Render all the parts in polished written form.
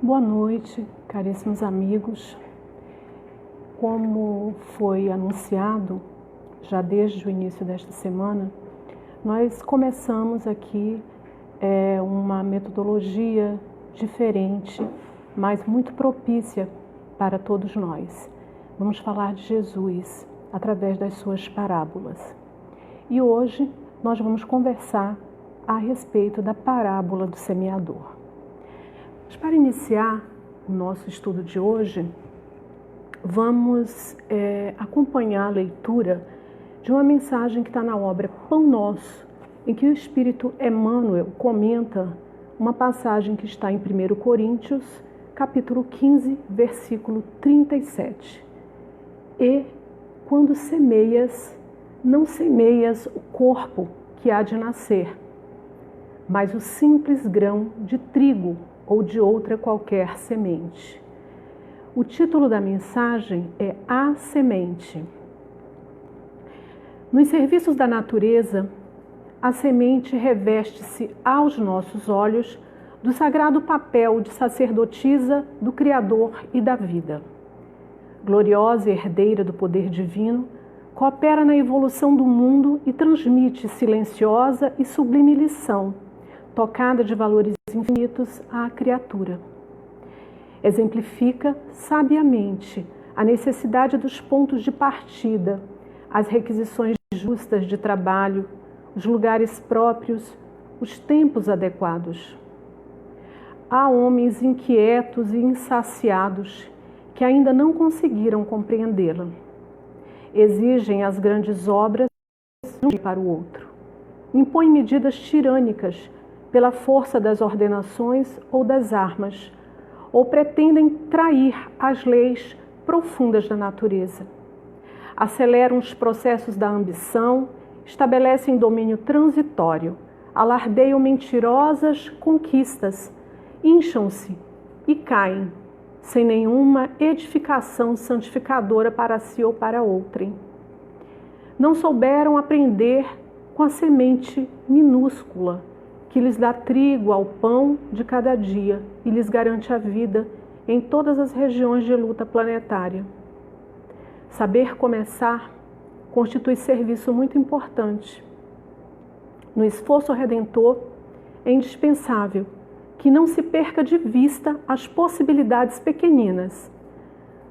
Boa noite, caríssimos amigos. Como foi anunciado já desde o início desta semana, nós começamos aqui uma metodologia diferente, mas muito propícia para todos nós. Vamos falar de Jesus através das suas parábolas. E hoje nós vamos conversar a respeito da parábola do semeador. Mas para iniciar o nosso estudo de hoje, vamos acompanhar a leitura de uma mensagem que está na obra Pão Nosso, em que o Espírito Emmanuel comenta uma passagem que está em 1 Coríntios, capítulo 15, versículo 37. E, quando semeias, não semeias o corpo que há de nascer, mas o simples grão de trigo ou de outra qualquer semente. O título da mensagem é A Semente. Nos serviços da natureza, a semente reveste-se aos nossos olhos do sagrado papel de sacerdotisa do Criador e da vida. Gloriosa herdeira do poder divino, coopera na evolução do mundo e transmite silenciosa e sublime lição, tocada de valores infinitos à criatura. Exemplifica sabiamente a necessidade dos pontos de partida, as requisições justas de trabalho, os lugares próprios, os tempos adequados. Há homens inquietos e insaciados que ainda não conseguiram compreendê-la. Exigem as grandes obras de um dia para o outro. Impõem medidas tirânicas pela força das ordenações ou das armas, ou pretendem trair as leis profundas da natureza. Aceleram os processos da ambição, estabelecem domínio transitório, alardeiam mentirosas conquistas, incham-se e caem, sem nenhuma edificação santificadora para si ou para outrem. Não souberam aprender com a semente minúscula, que lhes dá trigo ao pão de cada dia e lhes garante a vida em todas as regiões de luta planetária. Saber começar constitui serviço muito importante. No esforço redentor, é indispensável que não se perca de vista as possibilidades pequeninas.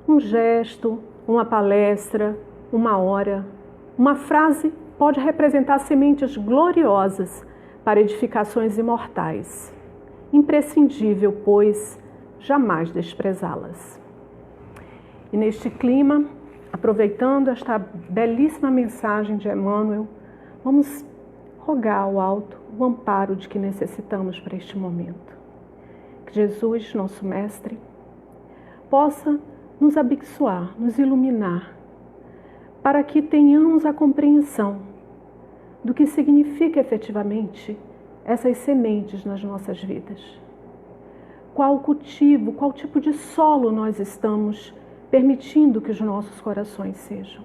Um gesto, uma palestra, uma hora, uma frase pode representar sementes gloriosas para edificações imortais. Imprescindível, pois, jamais desprezá-las. E neste clima, aproveitando esta belíssima mensagem de Emmanuel, vamos rogar ao alto o amparo de que necessitamos para este momento. Que Jesus, nosso Mestre, possa nos abençoar, nos iluminar, para que tenhamos a compreensão do que significa efetivamente essas sementes nas nossas vidas. Qual cultivo, qual tipo de solo nós estamos permitindo que os nossos corações sejam.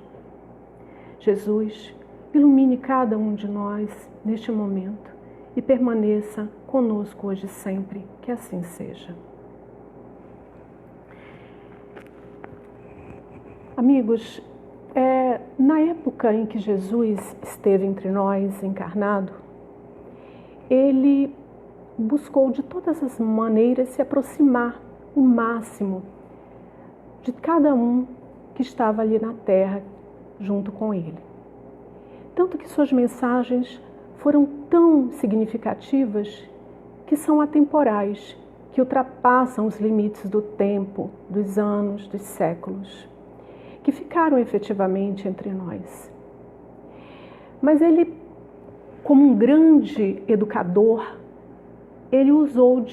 Jesus, ilumine cada um de nós neste momento e permaneça conosco hoje e sempre, que assim seja. Amigos, na época em que Jesus esteve entre nós, encarnado, ele buscou de todas as maneiras se aproximar o máximo de cada um que estava ali na terra junto com ele. Tanto que suas mensagens foram tão significativas que são atemporais, que ultrapassam os limites do tempo, dos anos, dos séculos, que ficaram efetivamente entre nós. Mas ele, como um grande educador, ele usou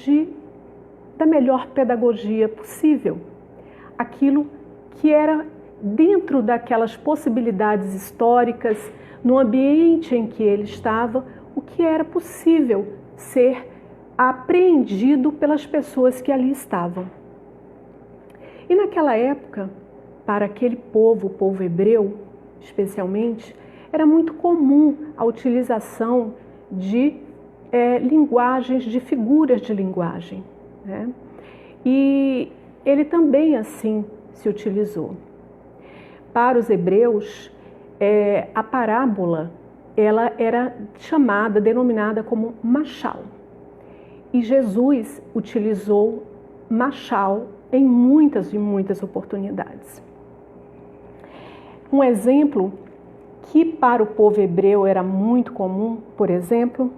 da melhor pedagogia possível, aquilo que era dentro daquelas possibilidades históricas, no ambiente em que ele estava, o que era possível ser apreendido pelas pessoas que ali estavam. E naquela época, para aquele povo, o povo hebreu especialmente, era muito comum a utilização de linguagens, de figuras de linguagem, né? E ele também assim se utilizou. Para os hebreus, a parábola ela era denominada como machal. E Jesus utilizou machal em muitas e muitas oportunidades. Um exemplo que para o povo hebreu era muito comum, por exemplo,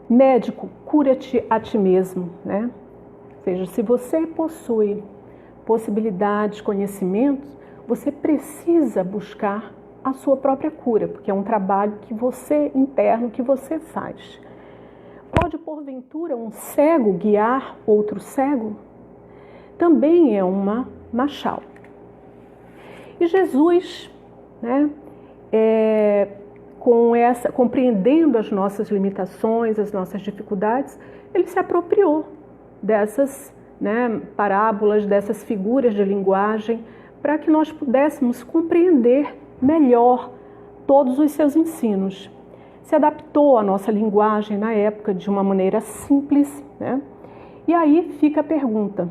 médico, cura-te a ti mesmo, né? Ou seja, se você possui possibilidades, conhecimentos, você precisa buscar a sua própria cura, porque é um trabalho interno que você faz. Pode, porventura, um cego guiar outro cego? Também é uma machal. E Jesus, né, compreendendo as nossas limitações, as nossas dificuldades, ele se apropriou dessas, né, parábolas, dessas figuras de linguagem, para que nós pudéssemos compreender melhor todos os seus ensinos. Se adaptou à nossa linguagem na época de uma maneira simples, né? E aí fica a pergunta,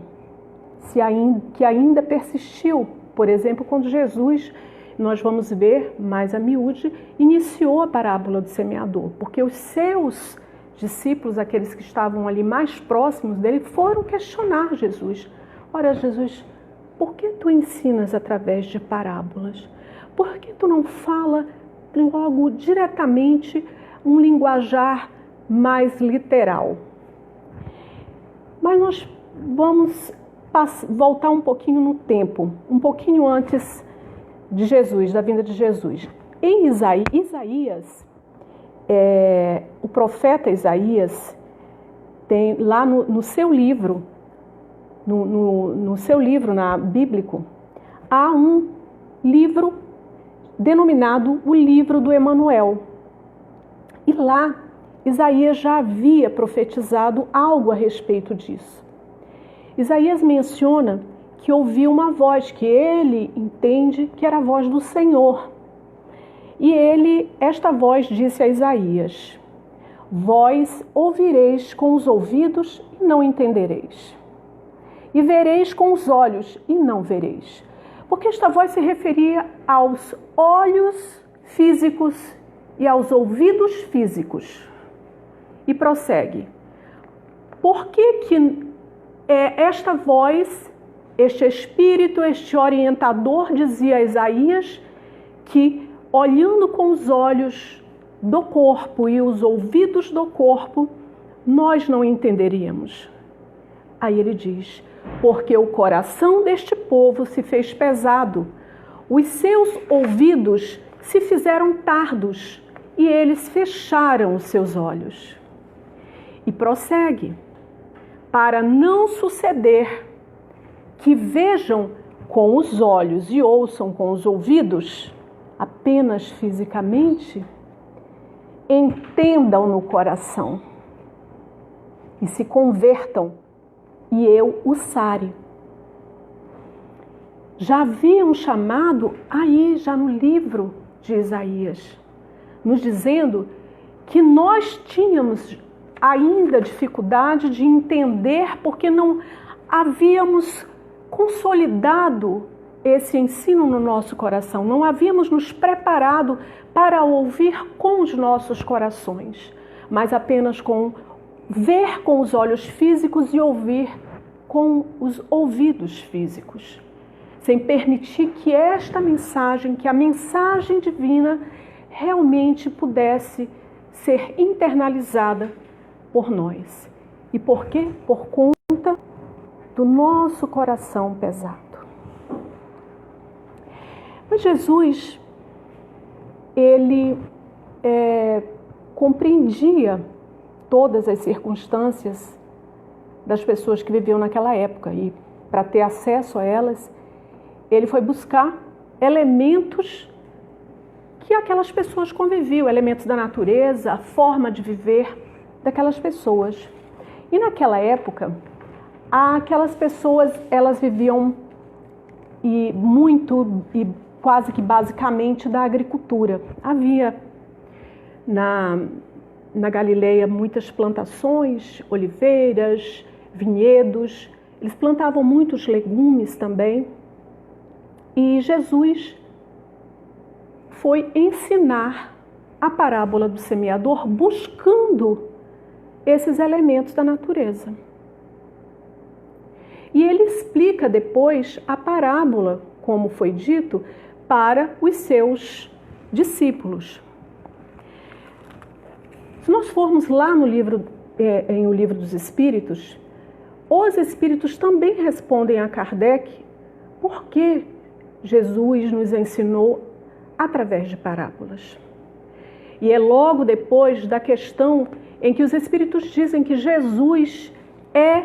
que ainda persistiu, por exemplo, quando Jesus, nós vamos ver mais a miúde, iniciou a parábola do semeador, porque os seus discípulos, aqueles que estavam ali mais próximos dele, foram questionar Jesus. Ora, Jesus, por que tu ensinas através de parábolas? Por que tu não fala logo diretamente um linguajar mais literal? Mas nós vamos voltar um pouquinho no tempo, um pouquinho antes de Jesus, da vinda de Jesus. Em Isaías, o profeta Isaías tem lá no seu livro, no seu livro bíblico, há um livro denominado o livro do Emanuel. E lá, Isaías já havia profetizado algo a respeito disso. Isaías menciona que ouviu uma voz, que ele entende que era a voz do Senhor. E esta voz disse a Isaías: vós ouvireis com os ouvidos e não entendereis. E vereis com os olhos e não vereis. Porque esta voz se referia aos olhos físicos e aos ouvidos físicos. E prossegue. Por que esta voz, este espírito, este orientador dizia a Isaías que, olhando com os olhos do corpo e os ouvidos do corpo, nós não entenderíamos? Aí ele diz: porque o coração deste povo se fez pesado, os seus ouvidos se fizeram tardos e eles fecharam os seus olhos. E prossegue: para não suceder que vejam com os olhos e ouçam com os ouvidos, apenas fisicamente, entendam no coração e se convertam e eu os sare. Já havia um chamado aí, já no livro de Isaías, nos dizendo que nós tínhamos ainda dificuldade de entender porque não havíamos consolidado esse ensino no nosso coração, não havíamos nos preparado para ouvir com os nossos corações, mas apenas ver com os olhos físicos e ouvir com os ouvidos físicos, sem permitir que que a mensagem divina realmente pudesse ser internalizada por nós. E por quê? Por conta do nosso coração pesado. Mas Jesus, ele compreendia todas as circunstâncias das pessoas que viviam naquela época. E para ter acesso a elas, ele foi buscar elementos que aquelas pessoas conviviam, elementos da natureza, a forma de viver daquelas pessoas. E naquela época, aquelas pessoas, elas viviam quase que basicamente da agricultura. Havia na Galileia muitas plantações, oliveiras, vinhedos, Eles plantavam muitos legumes também. E Jesus foi ensinar a parábola do semeador buscando esses elementos da natureza. E ele explica depois a parábola, como foi dito, para os seus discípulos. Se nós formos lá no livro, em O Livro dos Espíritos, os Espíritos também respondem a Kardec por que Jesus nos ensinou através de parábolas. E é logo depois da questão em que os Espíritos dizem que Jesus é,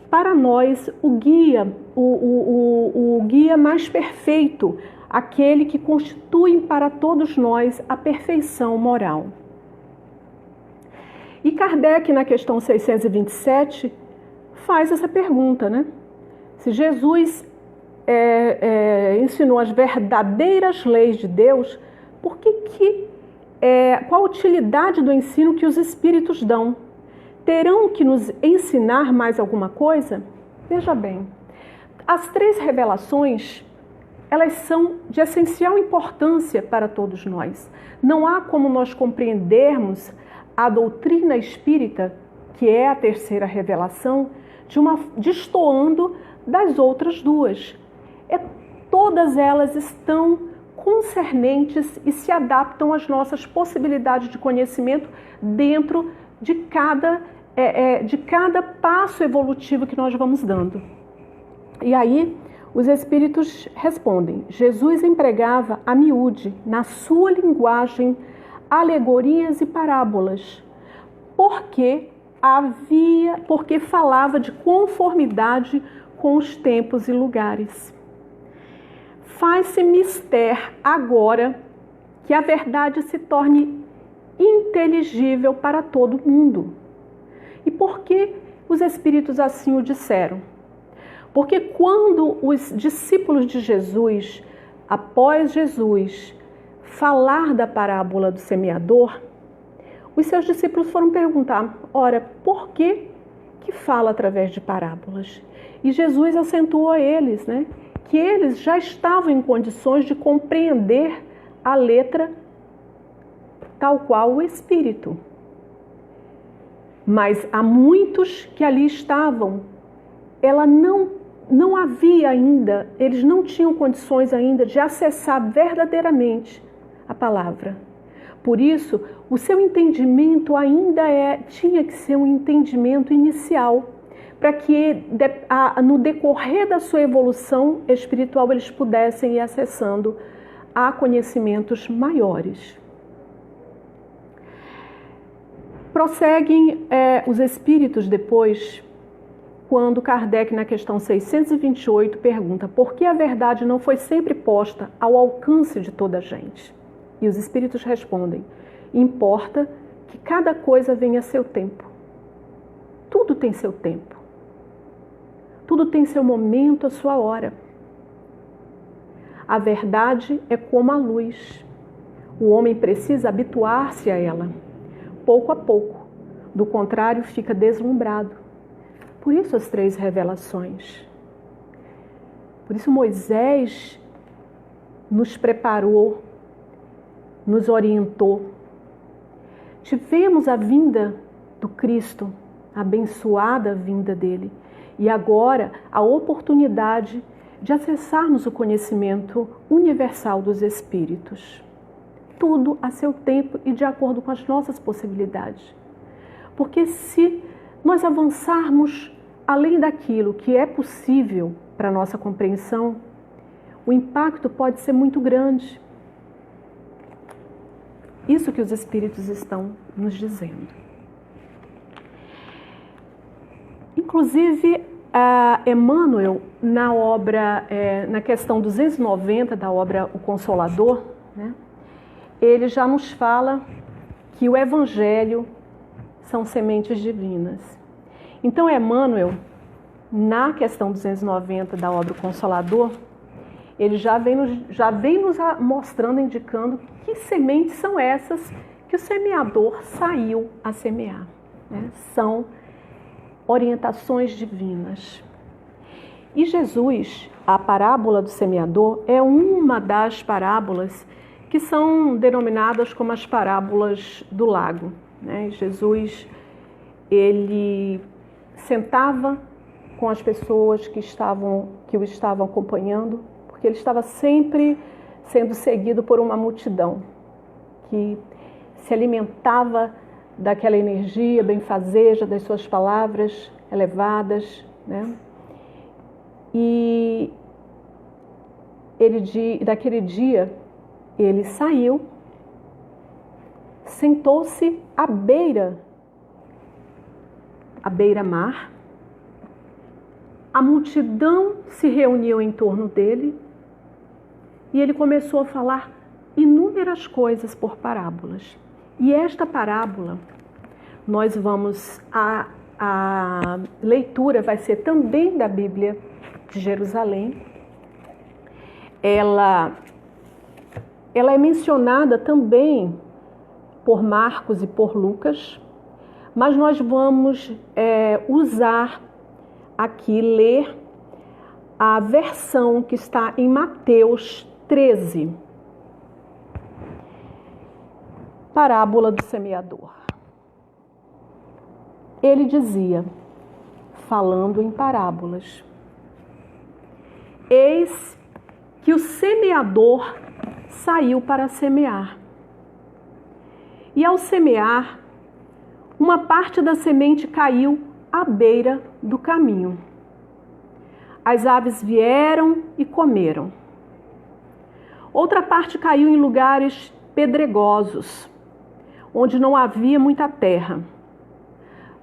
para nós, o guia, o guia mais perfeito, aquele que constitui para todos nós a perfeição moral. E Kardec, na questão 627, faz essa pergunta, né? Se Jesus ensinou as verdadeiras leis de Deus, por qual a utilidade do ensino que os Espíritos dão? Terão que nos ensinar mais alguma coisa? Veja bem, as 3 revelações, elas são de essencial importância para todos nós. Não há como nós compreendermos a doutrina espírita, que é a 3ª revelação, destoando das outras 2. Todas elas estão concernentes e se adaptam às nossas possibilidades de conhecimento dentro de cada passo evolutivo que nós vamos dando. E aí, os Espíritos respondem: Jesus empregava a miúde, na sua linguagem, alegorias e parábolas, porque falava de conformidade com os tempos e lugares. Faz-se mister agora que a verdade se torne inteligível para todo mundo. E por que os Espíritos assim o disseram? Porque quando os discípulos de Jesus, após Jesus falar da parábola do semeador, os seus discípulos foram perguntar: ora, por que fala através de parábolas? E Jesus acentuou a eles, né, que eles já estavam em condições de compreender a letra tal qual o Espírito. Mas há muitos que ali estavam, não havia ainda, eles não tinham condições ainda de acessar verdadeiramente a palavra. Por isso, o seu entendimento ainda tinha que ser um entendimento inicial, para que no decorrer da sua evolução espiritual eles pudessem ir acessando a conhecimentos maiores. Prosseguem os Espíritos depois, quando Kardec, na questão 628, pergunta por que a verdade não foi sempre posta ao alcance de toda a gente. E os Espíritos respondem: importa que cada coisa venha a seu tempo. Tudo tem seu tempo. Tudo tem seu momento, a sua hora. A verdade é como a luz. O homem precisa habituar-se a ela, pouco a pouco. Do contrário, fica deslumbrado. Por isso as 3 revelações. Por isso Moisés nos preparou, nos orientou. Tivemos a vinda do Cristo, a abençoada vinda dele. E agora a oportunidade de acessarmos o conhecimento universal dos Espíritos. Tudo a seu tempo e de acordo com as nossas possibilidades. Porque se nós avançarmos além daquilo que é possível para a nossa compreensão, o impacto pode ser muito grande. Isso que os Espíritos estão nos dizendo. Inclusive, Emmanuel, na questão 290 da obra O Consolador, né, ele já nos fala que o Evangelho são sementes divinas. Então, Emmanuel, na questão 290 da obra O Consolador, ele já vem nos mostrando, indicando que sementes são essas que o semeador saiu a semear. Né? São orientações divinas. E Jesus, a parábola do semeador, é uma das parábolas que são denominadas como as parábolas do lago, né? Jesus, ele sentava com as pessoas que o estavam acompanhando, porque ele estava sempre sendo seguido por uma multidão que se alimentava daquela energia benfazeja das suas palavras elevadas, né? E daquele dia ele saiu, sentou-se à beira-mar. A multidão se reuniu em torno dele e ele começou a falar inúmeras coisas por parábolas. E esta parábola, a leitura vai ser também da Bíblia de Jerusalém. Ela é mencionada também por Marcos e por Lucas, mas nós vamos usar aqui, ler a versão que está em Mateus 13. Parábola do semeador. Ele dizia, falando em parábolas: eis que o semeador saiu para semear. E ao semear, uma parte da semente caiu à beira do caminho. As aves vieram e comeram. Outra parte caiu em lugares pedregosos, onde não havia muita terra.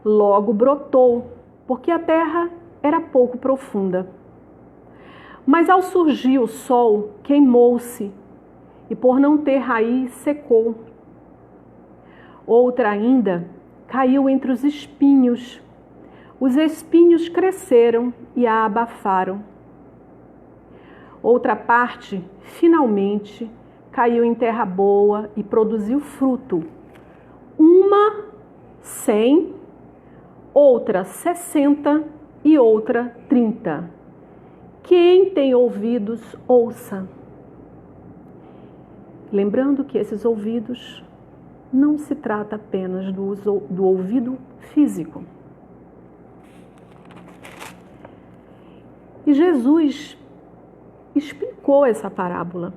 Logo brotou, porque a terra era pouco profunda. Mas ao surgir o sol, queimou-se, e por não ter raiz, secou. Outra ainda caiu entre os espinhos. Os espinhos cresceram e a abafaram. Outra parte, finalmente, caiu em terra boa e produziu fruto. Uma 100, outra 60 e outra 30. Quem tem ouvidos, ouça. Lembrando que esses ouvidos não se trata apenas do ouvido físico. E Jesus explicou essa parábola.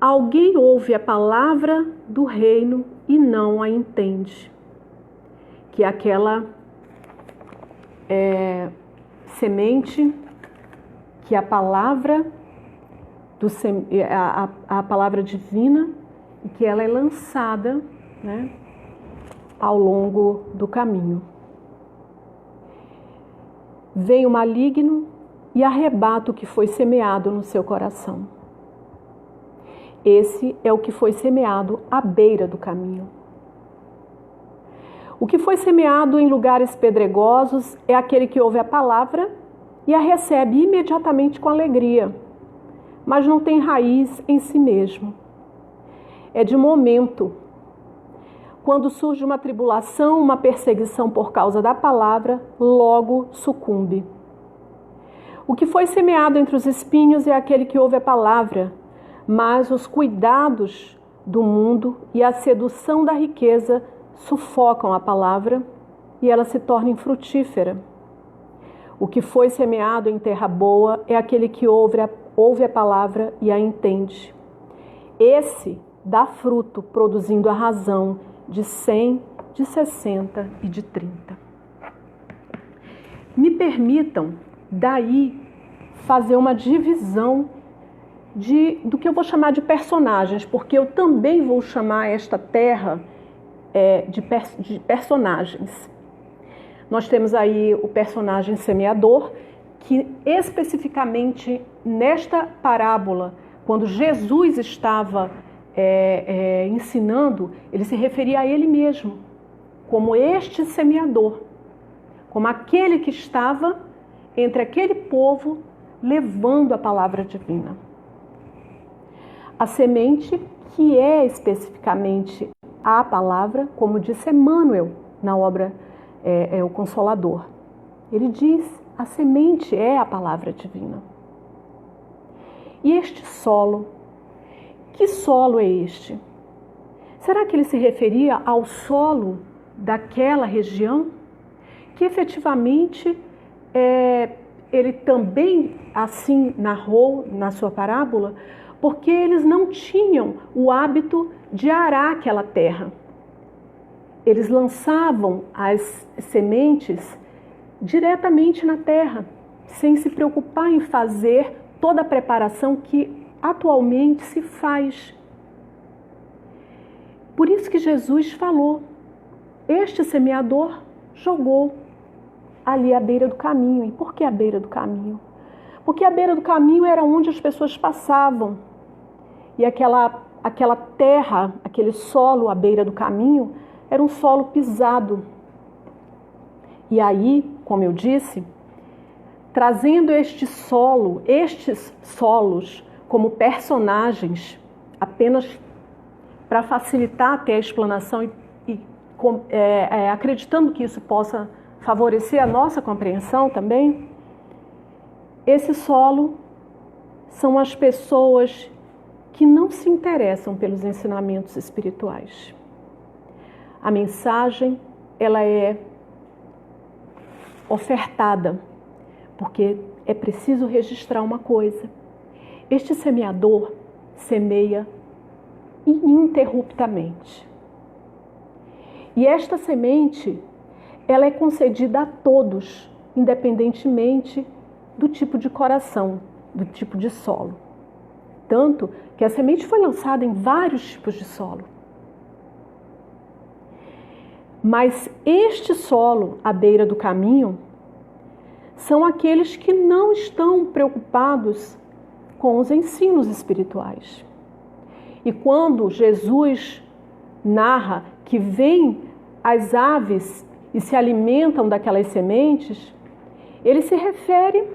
Alguém ouve a palavra do reino e não a entende. Que aquela semente, que a palavra a palavra divina, e que ela é lançada, né, ao longo do caminho. Vem o maligno e arrebata o que foi semeado no seu coração. Esse é o que foi semeado à beira do caminho. O que foi semeado em lugares pedregosos é aquele que ouve a palavra e a recebe imediatamente com alegria, mas não tem raiz em si mesmo. É de momento. Quando surge uma tribulação, uma perseguição por causa da palavra, logo sucumbe. O que foi semeado entre os espinhos é aquele que ouve a palavra, mas os cuidados do mundo e a sedução da riqueza sufocam a palavra e ela se torna infrutífera. O que foi semeado em terra boa é aquele que ouve a palavra e a entende. Esse dá fruto, produzindo a razão de 100, de 60 e de 30. Me permitam, daí, fazer uma divisão do que eu vou chamar de personagens, porque eu também vou chamar esta terra de personagens. Nós temos aí o personagem semeador, que especificamente nesta parábola, quando Jesus estava ensinando, ele se referia a ele mesmo, como este semeador, como aquele que estava entre aquele povo levando a palavra divina. A semente, que é especificamente a palavra, como disse Emmanuel na obra O Consolador, Ele diz, a semente é a palavra divina. E este solo, que solo é este? Será que ele se referia ao solo daquela região? Que efetivamente ele também assim narrou na sua parábola, porque eles não tinham o hábito de arar aquela terra. Eles lançavam as sementes diretamente na terra, sem se preocupar em fazer toda a preparação que atualmente se faz. Por isso que Jesus falou, este semeador jogou ali à beira do caminho. E por que à beira do caminho? Porque à beira do caminho era onde as pessoas passavam. E aquela terra, aquele solo à beira do caminho, era um solo pisado. E aí, como eu disse, trazendo estes solos como personagens, apenas para facilitar até a explanação e acreditando que isso possa favorecer a nossa compreensão também, esse solo são as pessoas que não se interessam pelos ensinamentos espirituais. A mensagem, ela é ofertada, porque é preciso registrar uma coisa. Este semeador semeia ininterruptamente. E esta semente, ela é concedida a todos, independentemente do tipo de coração, do tipo de solo. Tanto que a semente foi lançada em vários tipos de solo. Mas este solo, à beira do caminho, são aqueles que não estão preocupados com os ensinos espirituais. E quando Jesus narra que vêm as aves e se alimentam daquelas sementes, ele se refere,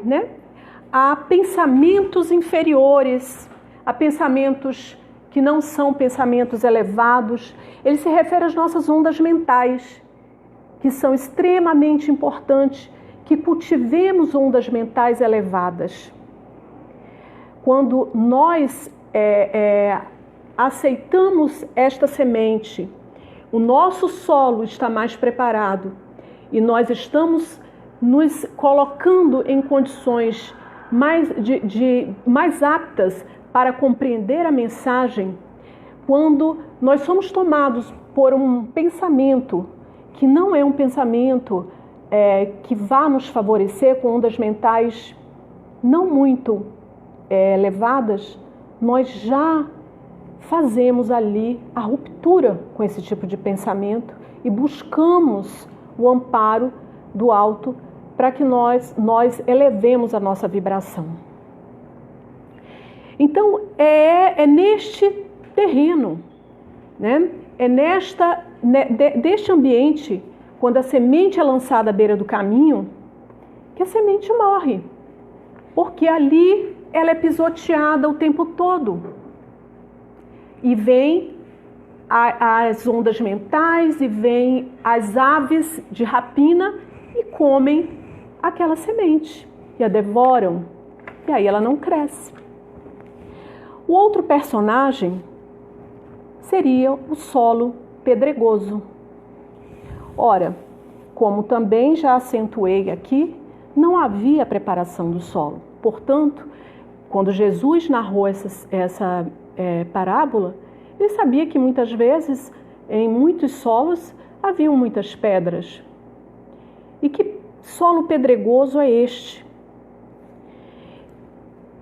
a pensamentos inferiores, a pensamentos que não são pensamentos elevados. Ele se refere às nossas ondas mentais, que são extremamente importantes, que cultivemos ondas mentais elevadas. Quando nós aceitamos esta semente, o nosso solo está mais preparado e nós estamos nos colocando em condições mais aptas para compreender a mensagem. Quando nós somos tomados por um pensamento que não é um pensamento que vá nos favorecer, com ondas mentais não muito elevadas, nós já fazemos ali a ruptura com esse tipo de pensamento e buscamos o amparo do alto para que nós elevemos a nossa vibração. Então, é neste terreno, é deste ambiente, quando a semente é lançada à beira do caminho, que a semente morre, porque ali ela é pisoteada o tempo todo. E vem as ondas mentais e vem as aves de rapina e comem aquela semente e a devoram, e aí ela não cresce. O outro personagem seria o solo pedregoso. Ora, como também já acentuei aqui, não havia preparação do solo. Portanto, quando Jesus narrou essa parábola, ele sabia que muitas vezes, em muitos solos, haviam muitas pedras. E que solo pedregoso é este?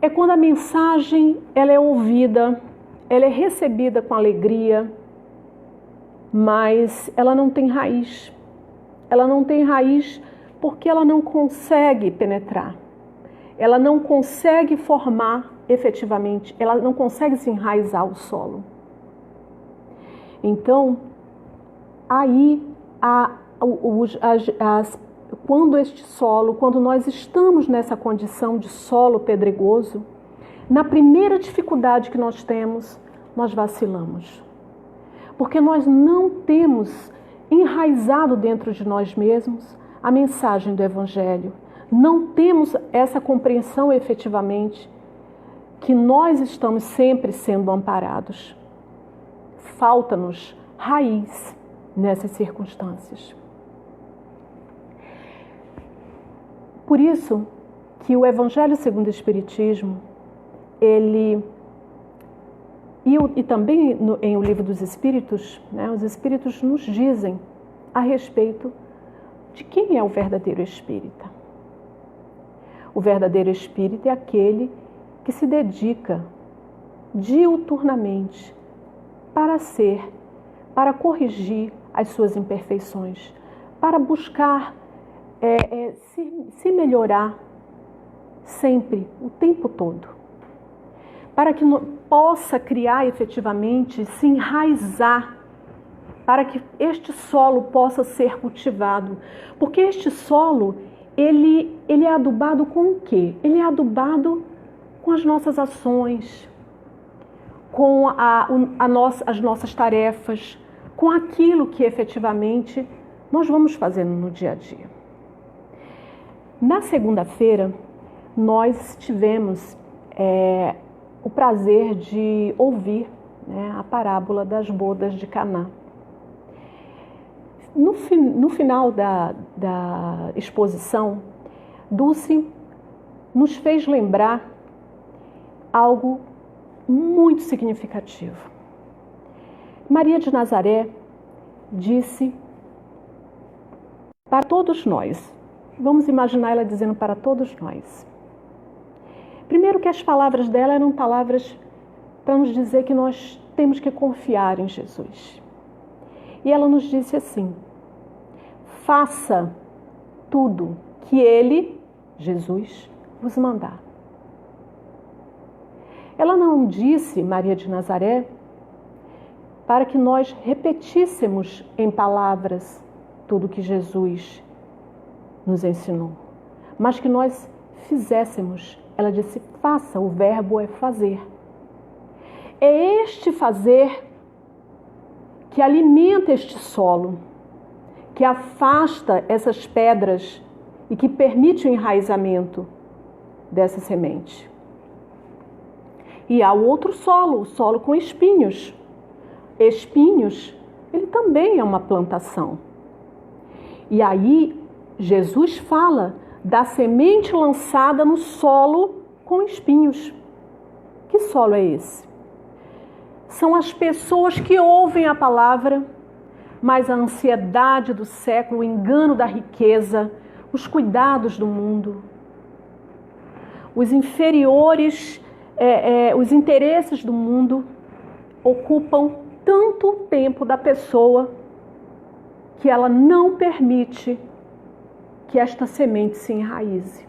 É quando a mensagem ela é ouvida, ela é recebida com alegria, mas ela não tem raiz. Ela não tem raiz porque ela não consegue penetrar. Ela não consegue formar efetivamente, ela não consegue se enraizar ao solo. Então, aí, quando nós estamos nessa condição de solo pedregoso, na primeira dificuldade que nós temos, nós vacilamos. Porque nós não temos enraizado dentro de nós mesmos a mensagem do Evangelho, não temos essa compreensão efetivamente que nós estamos sempre sendo amparados. Falta-nos raiz nessas circunstâncias. Por isso que o Evangelho segundo o Espiritismo, e também em O Livro dos Espíritos, né, os Espíritos nos dizem a respeito de quem é o verdadeiro espírita. O verdadeiro espírita é aquele que se dedica diuturnamente para corrigir as suas imperfeições, para buscar se melhorar sempre, o tempo todo, para que possa criar efetivamente, se enraizar, para que este solo possa ser cultivado. Porque este solo, ele é adubado com o quê? Ele é adubado com as nossas ações, com as nossas tarefas, com aquilo que efetivamente nós vamos fazendo no dia a dia. Na segunda-feira, nós tivemos o prazer de ouvir, né, a parábola das bodas de Caná. No final da exposição, Dulce nos fez lembrar algo muito significativo. Maria de Nazaré disse para todos nós, vamos imaginar ela dizendo para todos nós. Primeiro que as palavras dela eram palavras para nos dizer que nós temos que confiar em Jesus. E ela nos disse assim: faça tudo que Ele, Jesus, vos mandar. Ela não disse, Maria de Nazaré, para que nós repetíssemos em palavras tudo que Jesus nos ensinou, mas que nós fizéssemos. Ela disse, faça, o verbo é fazer. É este fazer que alimenta este solo, que afasta essas pedras e que permite o enraizamento dessa semente. E há o outro solo, o solo com espinhos. Espinhos, ele também é uma plantação. E aí, Jesus fala da semente lançada no solo com espinhos. Que solo é esse? São as pessoas que ouvem a palavra, mas a ansiedade do século, o engano da riqueza, os cuidados do mundo, os inferiores, os interesses do mundo ocupam tanto tempo da pessoa que ela não permite que esta semente se enraize.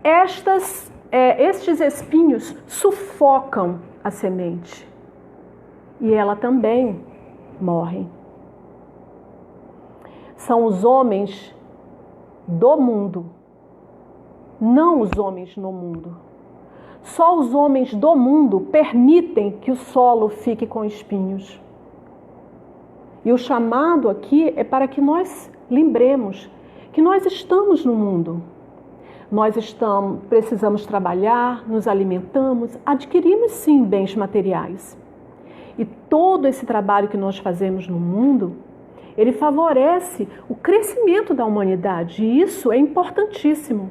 Estes espinhos sufocam a semente e ela também morre. São os homens do mundo, não os homens no mundo. Só os homens do mundo permitem que o solo fique com espinhos. E o chamado aqui é para que nós lembremos que nós estamos no mundo. Nós precisamos trabalhar, nos alimentamos, adquirimos sim bens materiais. E todo esse trabalho que nós fazemos no mundo, ele favorece o crescimento da humanidade. E isso é importantíssimo.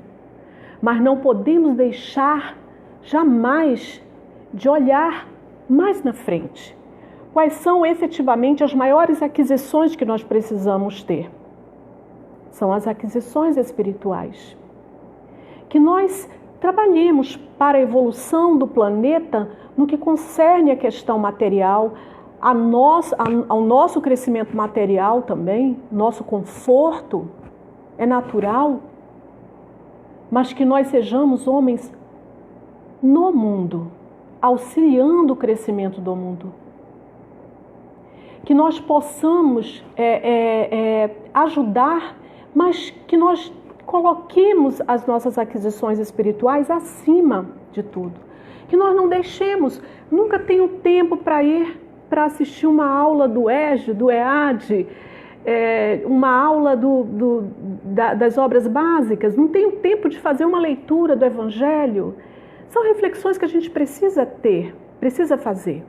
Mas não podemos deixar jamais de olhar mais na frente. Quais são efetivamente as maiores aquisições que nós precisamos ter? São as aquisições espirituais. Que nós trabalhemos para a evolução do planeta no que concerne a questão material, ao nosso crescimento material também, nosso conforto é natural, mas que nós sejamos homens no mundo, auxiliando o crescimento do mundo. Que nós possamos ajudar, mas que nós coloquemos as nossas aquisições espirituais acima de tudo. Que nós não deixemos, nunca tenho tempo para ir para assistir uma aula do EJE, do EAD, uma aula das obras básicas, não tenho tempo de fazer uma leitura do Evangelho. São reflexões que a gente precisa ter, precisa fazer.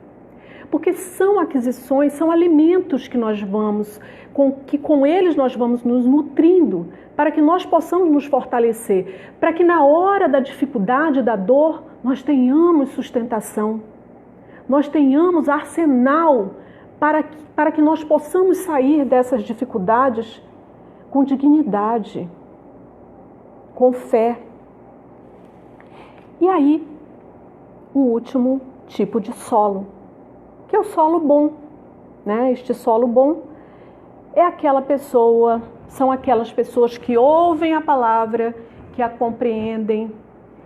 Porque são aquisições, são alimentos que nós vamos, com eles nós vamos nos nutrindo, para que nós possamos nos fortalecer, para que na hora da dificuldade, da dor, nós tenhamos sustentação, nós tenhamos arsenal para que nós possamos sair dessas dificuldades com dignidade, com fé. E aí, o último tipo de solo, que é o solo bom, né? Este solo bom são aquelas pessoas que ouvem a palavra, que a compreendem,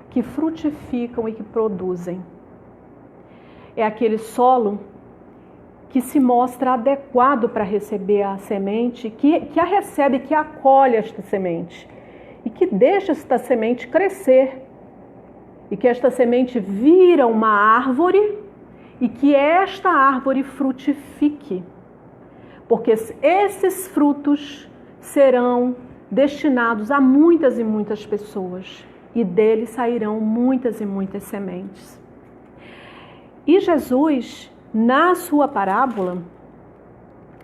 que frutificam e que produzem. É aquele solo que se mostra adequado para receber a semente, que a recebe, que acolhe esta semente e que deixa esta semente crescer e que esta semente vira uma árvore e que esta árvore frutifique, porque esses frutos serão destinados a muitas e muitas pessoas e deles sairão muitas e muitas sementes. E Jesus, na sua parábola,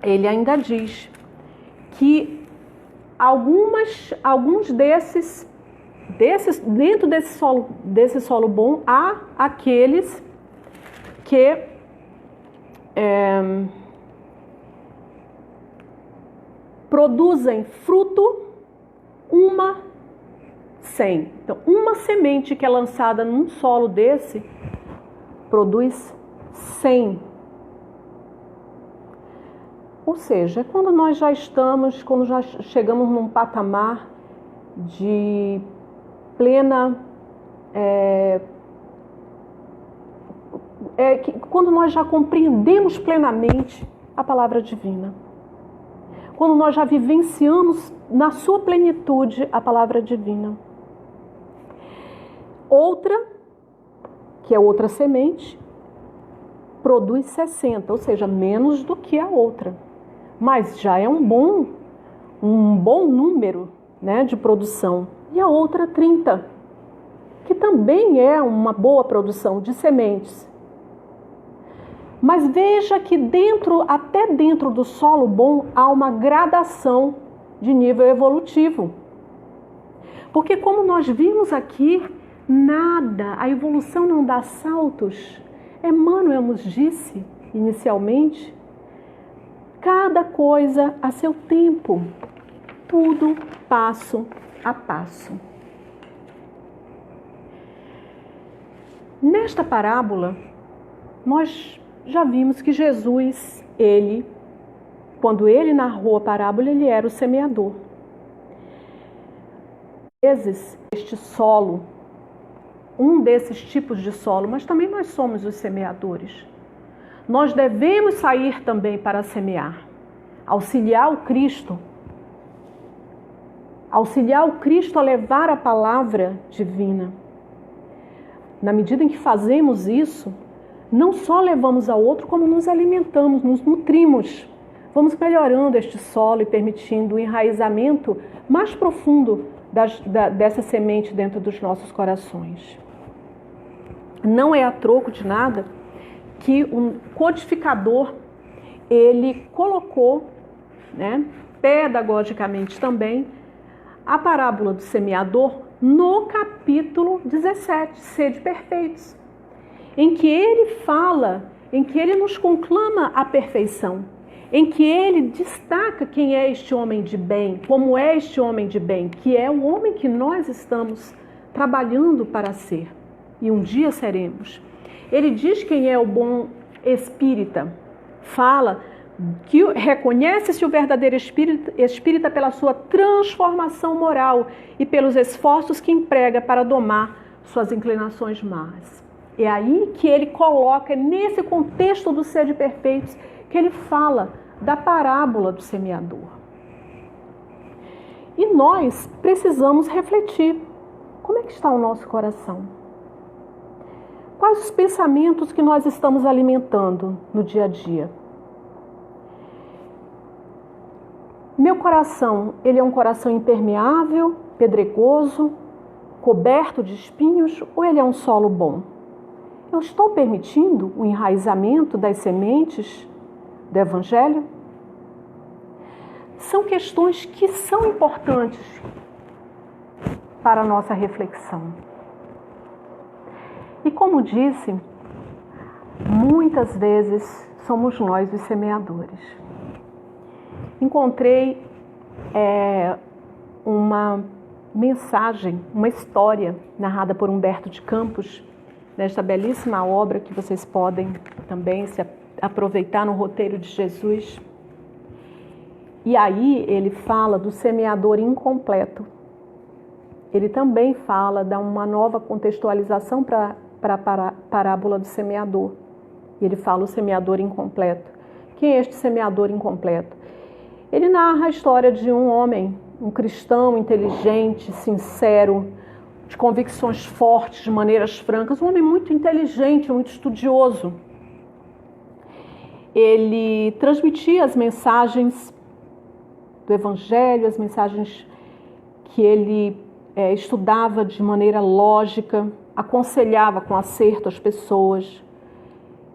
ele ainda diz que alguns desses dentro desse solo bom, há aqueles que produzem fruto 100. Então, uma semente que é lançada num solo desse produz 100. Ou seja, quando nós já chegamos num patamar de plena... quando nós já compreendemos plenamente a palavra divina. Quando nós já vivenciamos na sua plenitude a palavra divina. Outra, que é outra semente, produz 60, ou seja, menos do que a outra. Mas já é um bom número, né, de produção. E a outra 30, que também é uma boa produção de sementes. Mas veja que até dentro do solo bom há uma gradação de nível evolutivo. Porque como nós vimos aqui, a evolução não dá saltos. Emmanuel nos disse, inicialmente, cada coisa a seu tempo, tudo passo a passo. Nesta parábola, nós já vimos que Jesus, quando ele narrou a parábola, ele era o semeador. Às vezes, este solo, um desses tipos de solo, mas também nós somos os semeadores. Nós devemos sair também para semear, auxiliar o Cristo a levar a palavra divina. Na medida em que fazemos isso, não só levamos ao outro, como nos alimentamos, nos nutrimos. Vamos melhorando este solo e permitindo o enraizamento mais profundo dessa semente dentro dos nossos corações. Não é a troco de nada que o codificador, ele colocou, né, pedagogicamente também, a parábola do semeador no capítulo 17, Sede Perfeitos, em que ele nos conclama a perfeição, em que ele destaca quem é este homem de bem, como é este homem de bem, que é o homem que nós estamos trabalhando para ser, e um dia seremos. Ele diz quem é o bom espírita, fala que reconhece-se o verdadeiro espírita pela sua transformação moral e pelos esforços que emprega para domar suas inclinações más. É aí que ele coloca, nesse contexto do Sede Perfeitos, que ele fala da parábola do semeador. E nós precisamos refletir. Como é que está o nosso coração? Quais os pensamentos que nós estamos alimentando no dia a dia? Meu coração, ele é um coração impermeável, pedregoso, coberto de espinhos, ou ele é um solo bom? Eu estou permitindo o enraizamento das sementes do Evangelho? São questões que são importantes para a nossa reflexão. E como disse, muitas vezes somos nós os semeadores. Encontrei uma mensagem, uma história narrada por Humberto de Campos, nesta belíssima obra que vocês podem também se aproveitar no roteiro de Jesus. E aí ele fala do semeador incompleto. Ele também fala de uma nova contextualização para a parábola do semeador. E ele fala o semeador incompleto. Quem é este semeador incompleto? Ele narra a história de um homem, um cristão inteligente, sincero, de convicções fortes, de maneiras francas, um homem muito inteligente, muito estudioso. Ele transmitia as mensagens do Evangelho, as mensagens que ele estudava de maneira lógica, aconselhava com acerto as pessoas.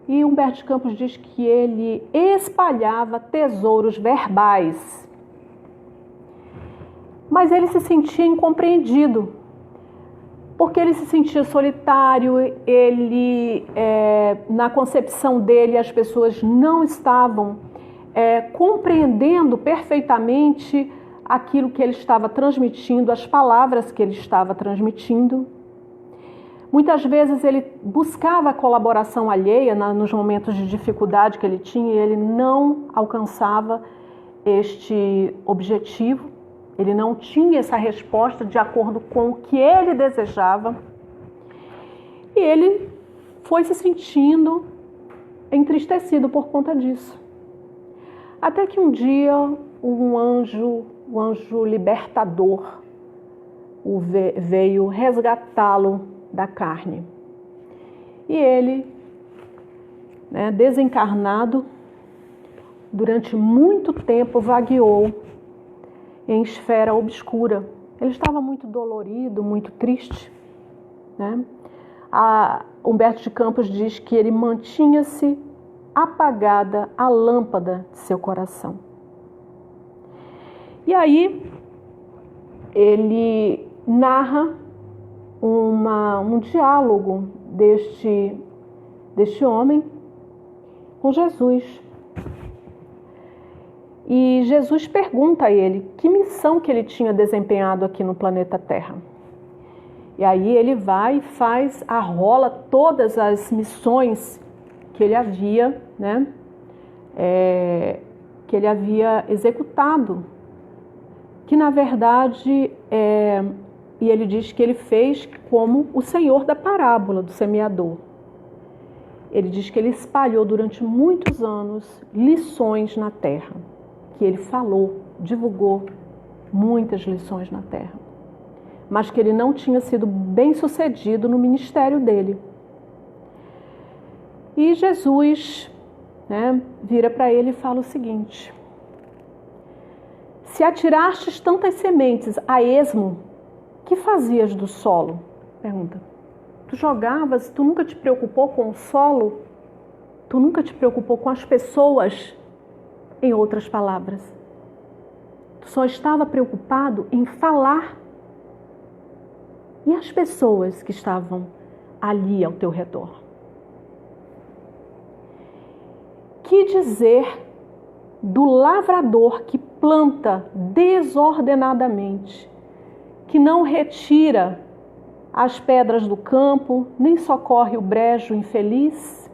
E Humberto de Campos diz que ele espalhava tesouros verbais. Mas ele se sentia incompreendido, porque ele se sentia solitário, na concepção dele, as pessoas não estavam compreendendo perfeitamente aquilo que ele estava transmitindo, as palavras que ele estava transmitindo. Muitas vezes ele buscava a colaboração alheia nos momentos de dificuldade que ele tinha e ele não alcançava este objetivo. Ele não tinha essa resposta de acordo com o que ele desejava. E ele foi se sentindo entristecido por conta disso. Até que um dia o anjo libertador, veio resgatá-lo da carne. E ele, desencarnado, durante muito tempo vagueou em esfera obscura. Ele estava muito dolorido, muito triste. Humberto de Campos diz que ele mantinha-se apagada a lâmpada de seu coração. E aí ele narra um diálogo deste homem com Jesus. E Jesus pergunta a ele que missão que ele tinha desempenhado aqui no planeta Terra. E aí ele vai e arrola todas as missões que ele havia, que ele havia executado. Que na verdade, e ele diz que ele fez como o Senhor da parábola do semeador. Ele diz que ele espalhou durante muitos anos lições na terra. Que ele falou, divulgou muitas lições na terra. Mas que ele não tinha sido bem sucedido no ministério dele. E Jesus vira para ele e fala o seguinte: se atirastes tantas sementes a esmo, que fazias do solo? Pergunta. Tu jogavas, tu nunca te preocupou com o solo? Tu nunca te preocupou com as pessoas? Em outras palavras, tu só estava preocupado em falar. E as pessoas que estavam ali ao teu redor? Que dizer do lavrador que planta desordenadamente, que não retira as pedras do campo, nem socorre o brejo infeliz?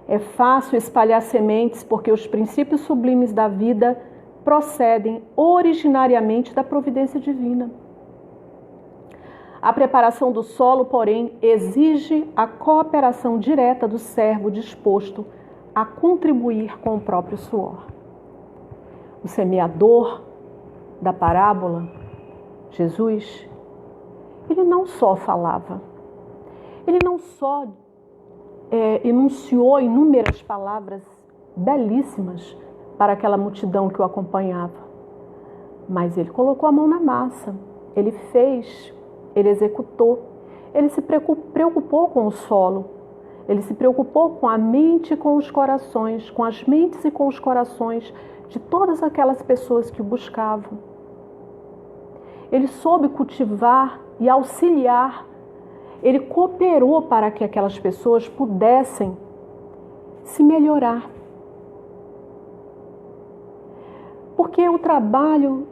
É fácil espalhar sementes porque os princípios sublimes da vida procedem originariamente da providência divina. A preparação do solo, porém, exige a cooperação direta do servo disposto a contribuir com o próprio suor. O semeador da parábola, Jesus, ele não só falava, ele não só enunciou inúmeras palavras belíssimas, para aquela multidão que o acompanhava. Mas ele colocou a mão na massa, ele fez, ele executou, ele se preocupou com o solo, ele se preocupou com a mente e com os corações, com as mentes e com os corações de todas aquelas pessoas que o buscavam. Ele soube cultivar e auxiliar, ele cooperou para que aquelas pessoas pudessem se melhorar. Porque o trabalho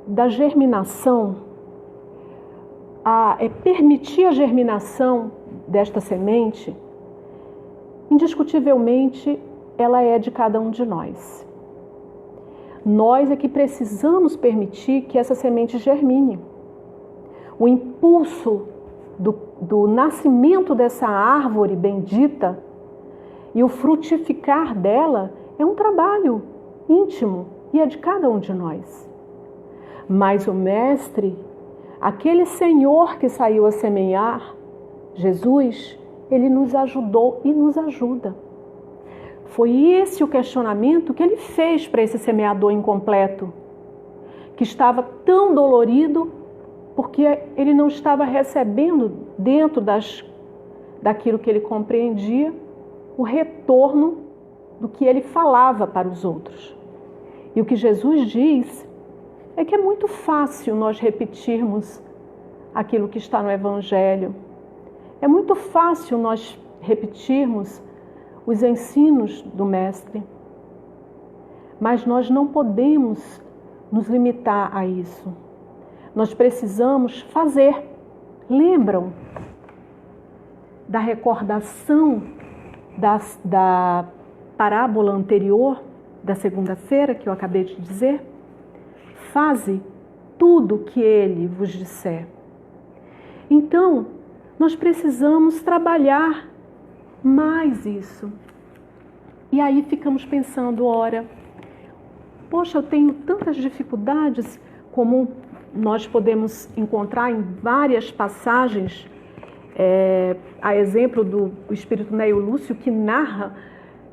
da germinação, permitir a germinação desta semente, indiscutivelmente, ela é de cada um de nós. Nós é que precisamos permitir que essa semente germine. O impulso do nascimento dessa árvore bendita e o frutificar dela é um trabalho íntimo e é de cada um de nós. Mas o Mestre, aquele Senhor que saiu a semear, Jesus, ele nos ajudou e nos ajuda. Foi esse o questionamento que ele fez para esse semeador incompleto, que estava tão dolorido porque ele não estava recebendo dentro daquilo que ele compreendia o retorno do que ele falava para os outros. E o que Jesus diz é que é muito fácil nós repetirmos aquilo que está no Evangelho. É muito fácil nós repetirmos os ensinos do Mestre. Mas nós não podemos nos limitar a isso. Nós precisamos fazer. Lembram da recordação da parábola anterior, da segunda-feira, que eu acabei de dizer? Faze tudo o que ele vos disser. Então, nós precisamos trabalhar mais isso. E aí ficamos pensando, ora, poxa, eu tenho tantas dificuldades, como nós podemos encontrar em várias passagens, a exemplo do Espírito Neio Lúcio, que narra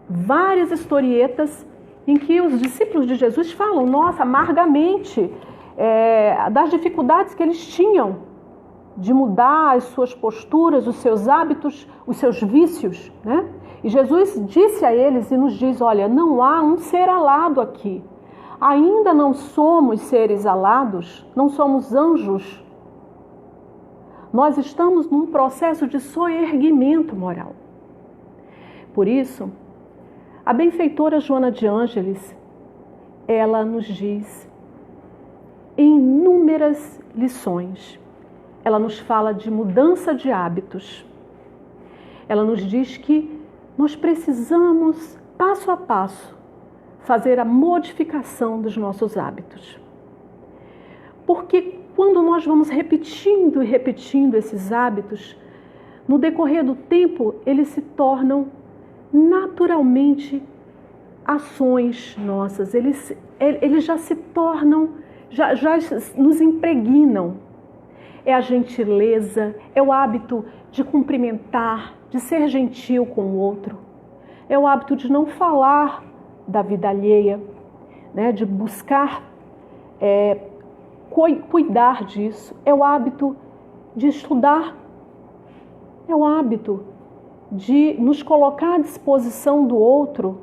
várias historietas em que os discípulos de Jesus falam, nossa, amargamente, das dificuldades que eles tinham de mudar as suas posturas, os seus hábitos, os seus vícios, né? E Jesus disse a eles e nos diz, olha, não há um ser alado aqui. Ainda não somos seres alados, não somos anjos. Nós estamos num processo de soerguimento moral. Por isso, a benfeitora Joana de Ângeles, ela nos diz em inúmeras lições, ela nos fala de mudança de hábitos. Ela nos diz que nós precisamos, passo a passo, fazer a modificação dos nossos hábitos. Porque quando nós vamos repetindo e repetindo esses hábitos, no decorrer do tempo, eles se tornam naturalmente ações nossas. Eles já se tornam, já nos impregnam. É a gentileza, é o hábito de cumprimentar, de ser gentil com o outro. É o hábito de não falar da vida alheia, né? De buscar cuidar disso. É o hábito de estudar. É o hábito de nos colocar à disposição do outro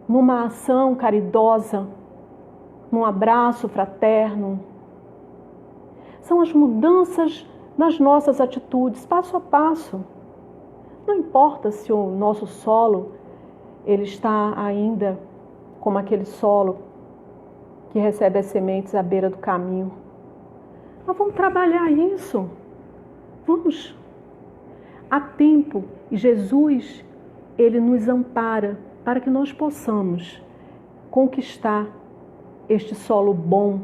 numa ação caridosa, num abraço fraterno. São as mudanças nas nossas atitudes, passo a passo. Não importa se o nosso solo ele está ainda como aquele solo que recebe as sementes à beira do caminho. Nós vamos trabalhar isso. Vamos. Há tempo e Jesus, ele nos ampara para que nós possamos conquistar este solo bom,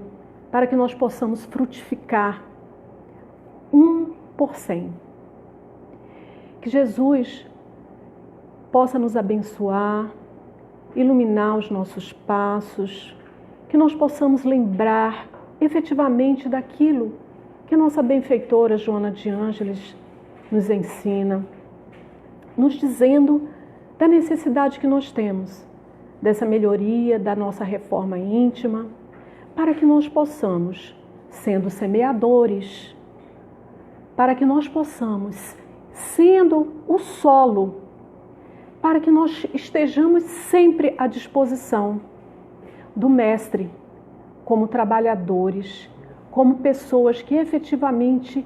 para que nós possamos frutificar 1%. Que Jesus possa nos abençoar, iluminar os nossos passos, que nós possamos lembrar efetivamente daquilo que a nossa benfeitora Joana de Ângeles nos ensina, nos dizendo da necessidade que nós temos dessa melhoria, da nossa reforma íntima, para que nós possamos, sendo semeadores, para que nós possamos, sendo o solo, para que nós estejamos sempre à disposição do Mestre, como trabalhadores, como pessoas que efetivamente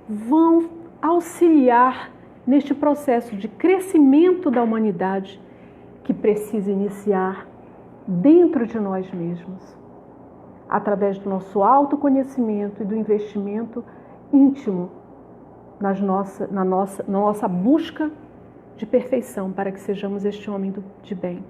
vão auxiliar neste processo de crescimento da humanidade que precisa iniciar dentro de nós mesmos, através do nosso autoconhecimento e do investimento íntimo na nossa busca de perfeição, para que sejamos este homem de bem.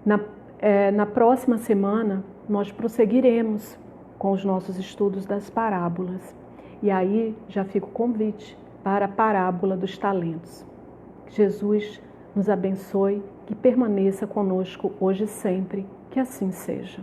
Na próxima semana, nós prosseguiremos com os nossos estudos das parábolas. E aí já fica o convite para a parábola dos talentos. Que Jesus nos abençoe, que permaneça conosco hoje e sempre, que assim seja.